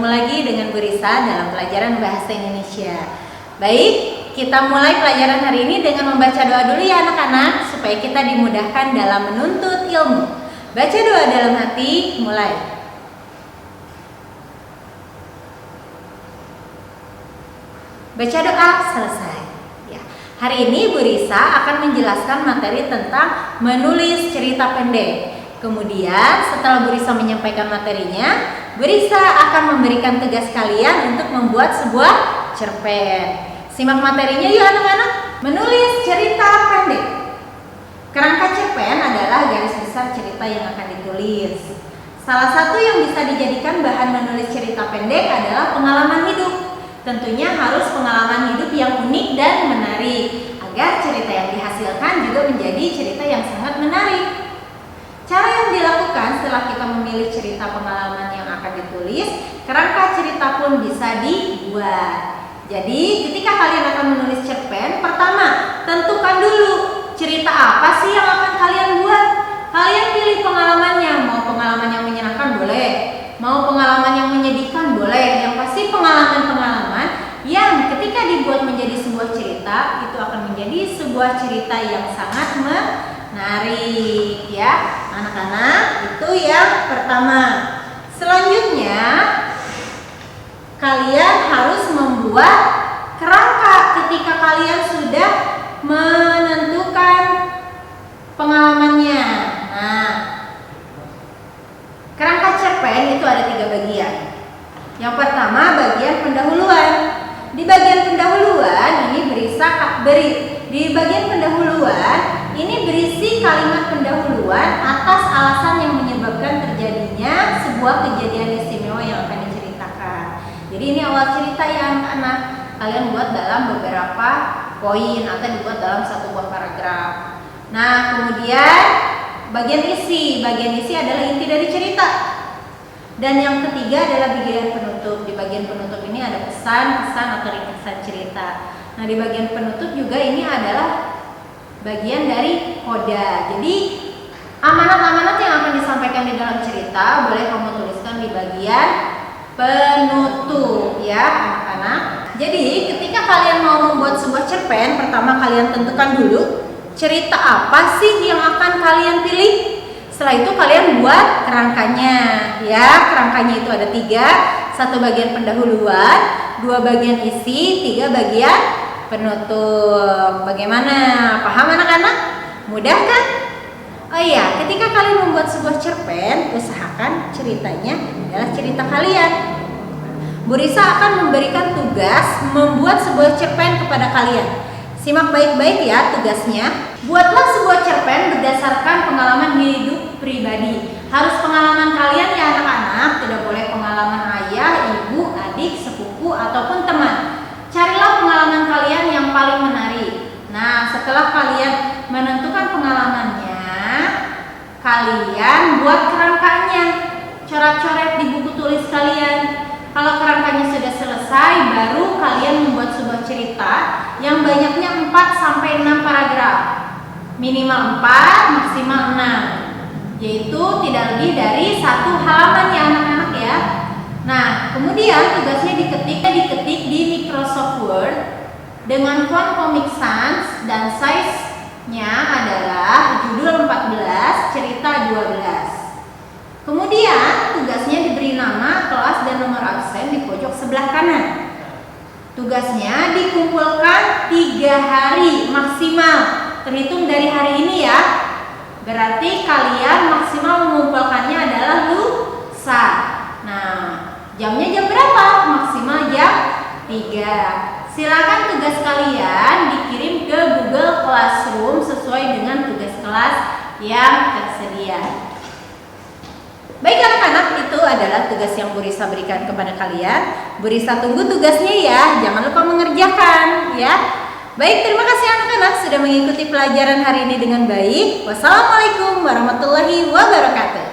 bertemu lagi dengan Bu Risa dalam pelajaran Bahasa Indonesia. Baik, kita mulai pelajaran hari ini dengan membaca doa dulu ya anak-anak, supaya kita dimudahkan dalam menuntut ilmu. Baca doa dalam hati, mulai. Baca doa, selesai. Ya. Hari ini Bu Risa akan menjelaskan materi tentang menulis cerita pendek. Kemudian setelah Bu Risa menyampaikan materinya, Bu Risa akan memberikan tugas kalian untuk membuat sebuah cerpen. Simak materinya yuk anak-anak. Menulis cerita pendek. Kerangka cerpen adalah garis besar cerita yang akan ditulis. Salah satu yang bisa dijadikan bahan menulis cerita pendek adalah pengalaman hidup. Tentunya harus pengalaman hidup yang unik dan menarik, agar cerita yang dihasilkan juga menjadi cerita yang sangat menarik. Cara yang dilakukan setelah kita memilih cerita pengalaman yang akan ditulis, kerangka cerita pun bisa dibuat. Jadi ketika kalian akan menulis cerpen, pertama tentukan dulu cerita apa sih yang akan kalian buat. Kalian pilih pengalamannya, mau pengalaman yang menyenangkan boleh, mau pengalaman yang menyedihkan boleh. Yang pasti pengalaman-pengalaman yang ketika dibuat menjadi sebuah cerita, itu akan menjadi sebuah cerita yang sangat menarik ya anak-anak. Itu yang pertama. Selanjutnya kalian harus membuat kerangka ketika kalian sudah menentukan pengalamannya. Nah, kerangka cerpen itu ada 3 bagian. Yang pertama bagian pendahuluan. Di bagian pendahuluan ini berisi kalimat pendahuluan atas alasan yang menyebabkan terjadinya sebuah kejadian istimewa yang akan diceritakan. Jadi ini awal cerita ya anak-anak. Kalian buat dalam beberapa poin atau dibuat dalam satu buah paragraf. Nah, kemudian bagian isi. Bagian isi adalah inti dari cerita. Dan yang ketiga adalah bagian penutup. Di bagian penutup ini ada pesan-pesan atau ringkasan cerita. Nah, di bagian penutup juga ini adalah bagian dari koda. Jadi amanat-amanat yang akan disampaikan di dalam cerita boleh kamu tuliskan di bagian penutup ya anak-anak. Jadi ketika kalian mau membuat sebuah cerpen, pertama kalian tentukan dulu cerita apa sih yang akan kalian pilih. Setelah itu kalian buat kerangkanya ya. Kerangkanya itu ada 3, 1 bagian pendahuluan, 2 bagian isi, 3 bagian penutup. Bagaimana? Paham anak-anak? Mudah kan? Oh iya, ketika kalian membuat sebuah cerpen, usahakan ceritanya adalah cerita kalian. Bu Risa akan memberikan tugas membuat sebuah cerpen kepada kalian. Simak baik-baik ya tugasnya. Buatlah sebuah cerpen berdasarkan pengalaman hidup pribadi. Harus pengalaman kalian ya anak-anak, tidak boleh pengalaman ayah, ibu, adik, sepupu, ataupun teman. Carilah pengalaman kalian yang paling menarik. Nah, setelah kalian menentukan pengalamannya, kalian buat kerangkanya. Coret-coret di buku tulis kalian. Kalau kerangkanya sudah selesai, baru kalian membuat sebuah cerita yang banyaknya 4 sampai 6 paragraf. Minimal 4, maksimal 6. Yaitu tidak lebih dari 1 halaman ya anak-anak ya. Nah, kemudian tugasnya diketik di Microsoft Word dengan font Comic Sans dan size-nya adalah judul 14, cerita 12. Kemudian tugasnya diberi nama, kelas, dan nomor absen di pojok sebelah kanan. Tugasnya dikumpulkan 3 hari maksimal, terhitung dari hari ini ya. Berarti kalian maksimal mengumpulkannya adalah lusa. Nah, jamnya jam berapa? Maksimal jam 3. Silakan tugas kalian dikirim ke Google Classroom sesuai dengan tugas kelas yang tersedia. Baik anak-anak, itu adalah tugas yang Bu Risa berikan kepada kalian. Bu Risa tunggu tugasnya ya, jangan lupa mengerjakan ya. Baik, terima kasih anak-anak sudah mengikuti pelajaran hari ini dengan baik. Wassalamualaikum warahmatullahi wabarakatuh.